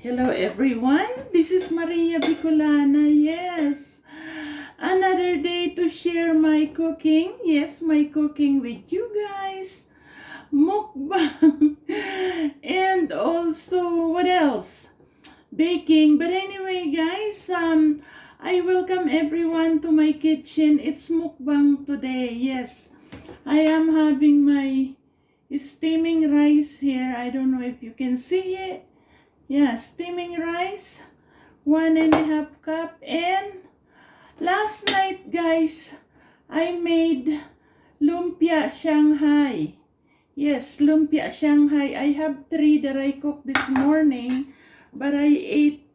Hello everyone, this is Maria Bicolana. Yes, another day to share my cooking. Yes, my cooking with you guys. Mukbang. And also, what else? Baking. But anyway, guys, I welcome everyone to my kitchen. It's mukbang today. Yes, I am having my steaming rice here. I don't know if you can see it. Yeah, steaming rice, 1.5 cup. And last night, guys, I made lumpia Shanghai. Yes, lumpia Shanghai. I have 3 that I cooked this morning, but I ate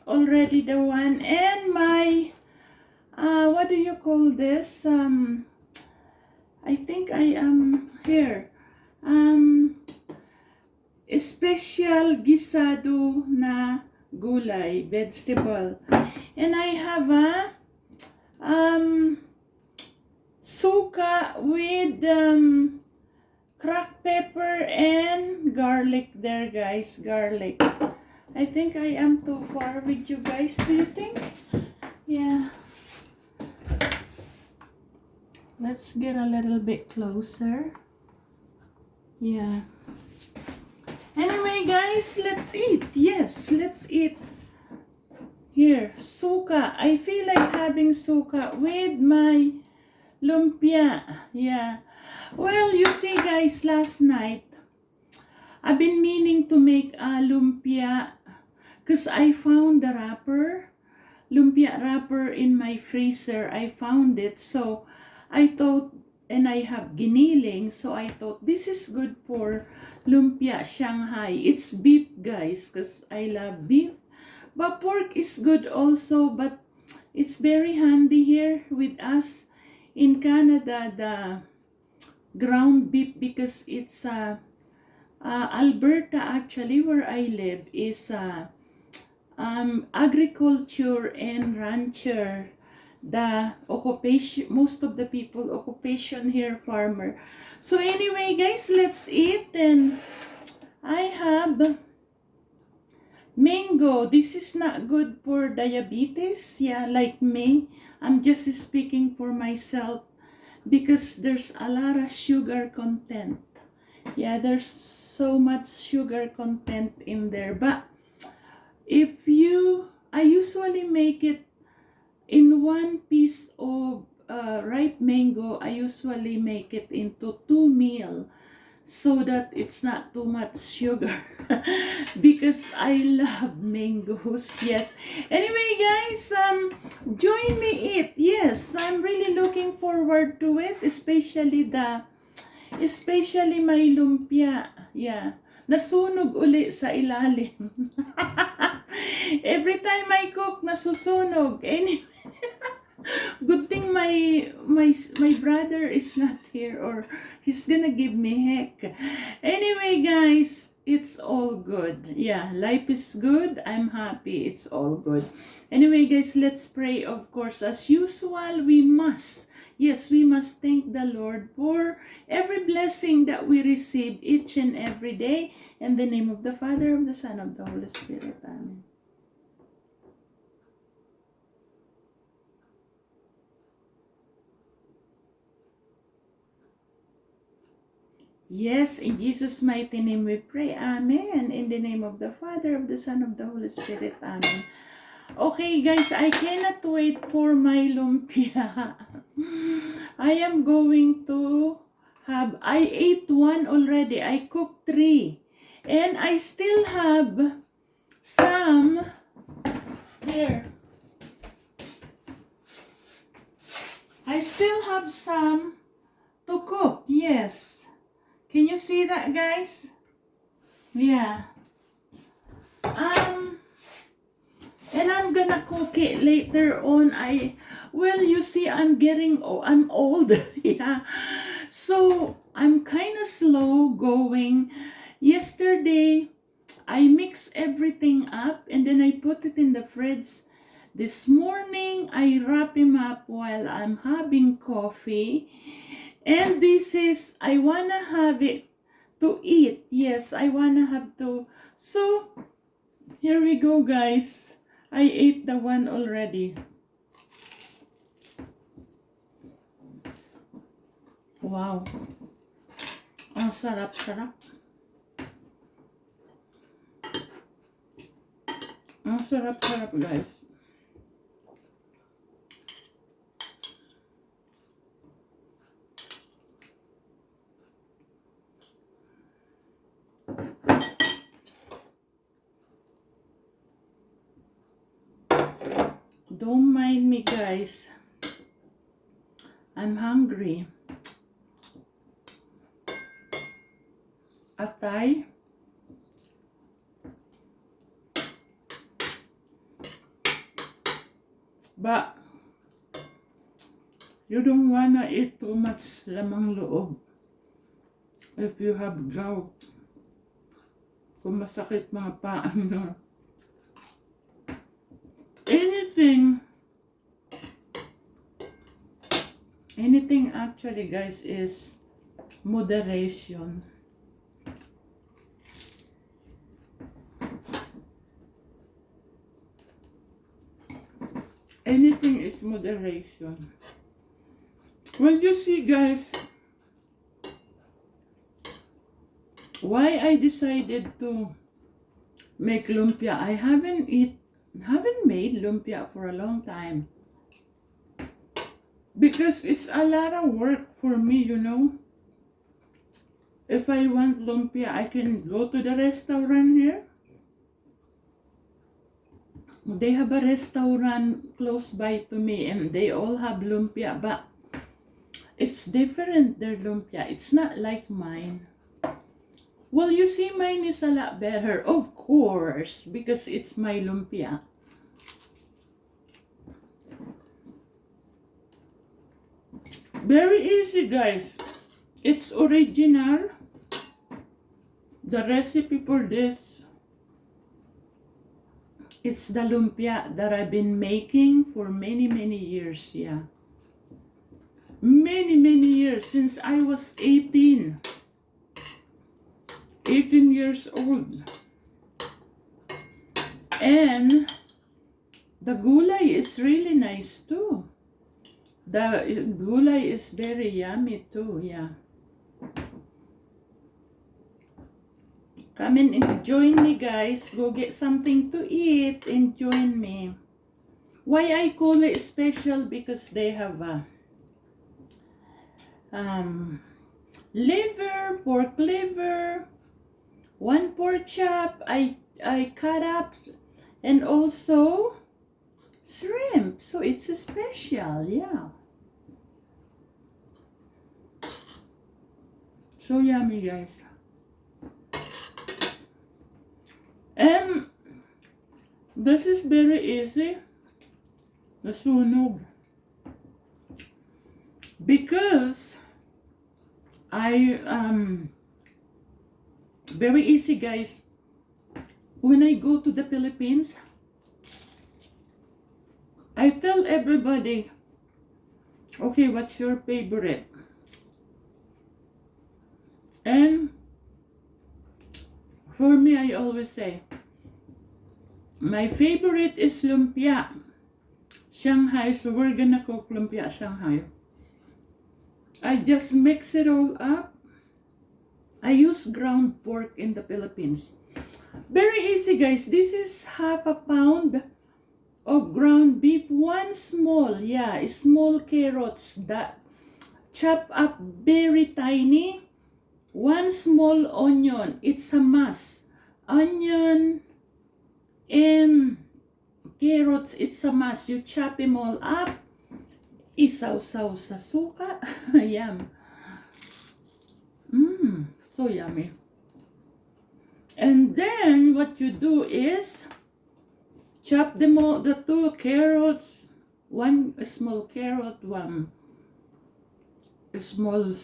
already the one. And my, what do you call this? I think I am here. Special gisado na gulay, vegetable. And I have a suka with cracked pepper and garlic there, guys. Garlic. I think I am too far with you guys. Do you think? Yeah. Let's get a little bit closer. Yeah. Anyway, guys, let's eat. Yes, let's eat. Here, suka. I feel like having suka with my lumpia. Yeah. Well, you see, guys, last night, I've been meaning to make a lumpia because I found the wrapper, lumpia wrapper in my freezer. I found it. So, I thought, and I have giniling, so I thought this is good for lumpia Shanghai. It's beef, guys, because I love beef. But pork is good also, but it's very handy here with us in Canada, the ground beef, because it's Alberta, actually, where I live, is agriculture and rancher. The occupation, most of the people occupation here, farmer. So anyway, guys, let's eat. And I have mango. This is not good for diabetes. Yeah, like me, I'm just speaking for myself because there's a lot of sugar content. Yeah, there's so much sugar content in there. But I usually make it in one piece of ripe mango. I usually make it into 2 meal so that it's not too much sugar because I love mangoes. Yes. Anyway, guys, join me eat. Yes, I'm really looking forward to it, especially my lumpia. Yeah. Nasunog uli sa ilalim. Every time I cook, nasusunog. Anyway, good thing my brother is not here, or he's gonna give me heck. Anyway, guys, it's all good. Yeah, life is good. I'm happy. It's all good. Anyway, guys, let's pray. Of course, as usual, we must. Yes, we must thank the Lord for every blessing that we receive each and every day. In the name of the Father, of the Son, of the Holy Spirit. Amen. Yes, in Jesus' mighty name we pray. Amen. In the name of the Father, of the Son, of the Holy Spirit. Amen. Okay, guys, I cannot wait for my lumpia. I am going to I ate 1 already. I cooked 3. And I still have some here. I still have some to cook. Yes. Can you see that, guys? Yeah. And I'm gonna cook it later on. You see, I'm old. Yeah. So, I'm kind of slow going. Yesterday, I mix everything up and then I put it in the fridge. This morning, I wrap him up while I'm having coffee. And this is, I wanna have it to eat. Yes, I wanna have to. So, Here we go, guys. I ate the one already. Wow. Ang sarap-sarap. Ang sarap-sarap, guys. Don't mind me, guys. I'm hungry. Atay. But you don't wanna eat too much lamang loob if you have gout. Kung masakit mga paa nyo. Anything actually, guys, is moderation. Anything is moderation. Well, you see, guys, why I decided to make lumpia. I haven't made lumpia for a long time. Because it's a lot of work for me, you know. If I want lumpia, I can go to the restaurant here. They have a restaurant close by to me and they all have lumpia, but it's different, their lumpia. It's not like mine. Well, you see, mine is a lot better, of course, because it's my lumpia. Very easy, guys. It's original. The recipe for this, it's the lumpia that I've been making for many years, yeah. Many years, since I was 18 years old. And the gulay is really nice too. The gulay is very yummy too, yeah. Come in and join me, guys. Go get something to eat and join me. Why I call it special? Because they have a liver, pork liver, one pork chop I cut up, and also shrimp. So it's a special, yeah. So yummy, guys. And this is very easy. The sunog. Because very easy, guys. When I go to the Philippines, I tell everybody, okay, what's your favorite? And for me, I always say, my favorite is lumpia Shanghai, so we're gonna cook lumpia Shanghai. I just mix it all up. I use ground pork in the Philippines. Very easy, guys. This is half a pound of ground beef. One small carrots that chop up very tiny. One small onion. It's a must. Onion and carrots, it's a must. You chop them all up. Isaw-saw sa suka. Yum. So yummy. And then what you do is chop them all, the two carrots, one small carrot, one small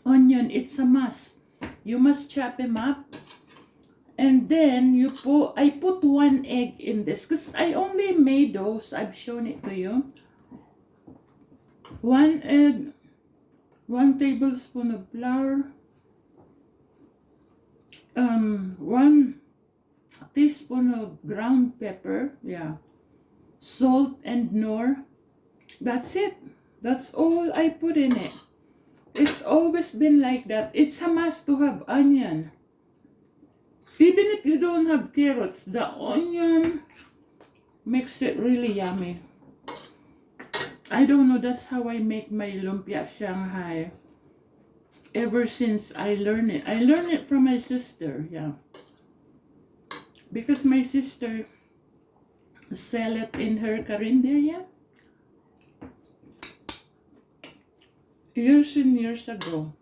onion. It's a must. You must chop them up. And then I put one egg in this because I only made those. I've shown it to you. One egg, 1 tablespoon of flour, 1 teaspoon of ground pepper, yeah, salt and nor. That's it. That's all I put in it. It's always been like that. It's a must to have onion. Even if you don't have carrots, the onion makes it really yummy. I don't know, that's how I make my lumpia Shanghai. Ever since I learned it. I learned it from my sister, yeah. Because my sister sell it in her carinderia years and years ago.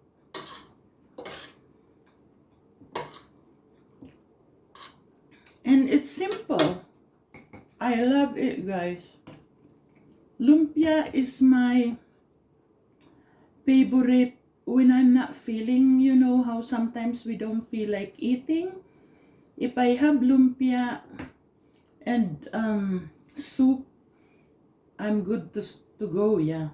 And it's simple. I love it, guys. Lumpia is my favorite when I'm not feeling, you know how sometimes we don't feel like eating. If I have lumpia and soup, I'm good to go, yeah.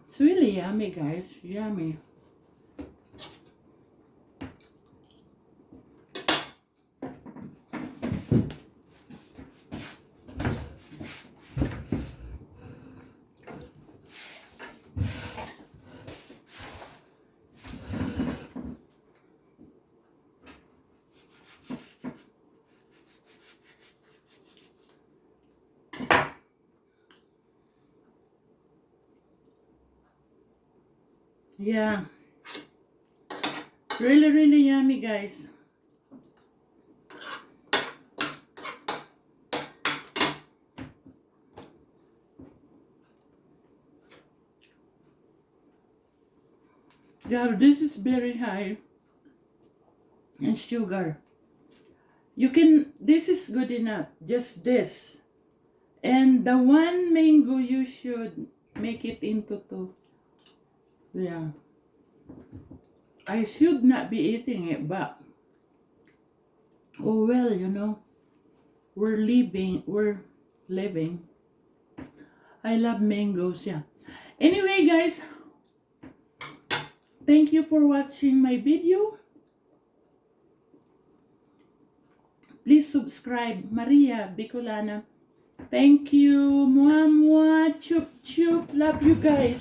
It's really yummy, guys. Yummy. Yeah. Really, really yummy, guys. Yeah, this is very high in sugar. This is good enough, just this. And the one mango, you should make it into two. Yeah. I should not be eating it, but oh well, you know. We're living. I love mangoes, yeah. Anyway, guys, thank you for watching my video. Please subscribe, Maria Bicolana. Thank you. Mwah, mwah, chup, chup. Love you guys.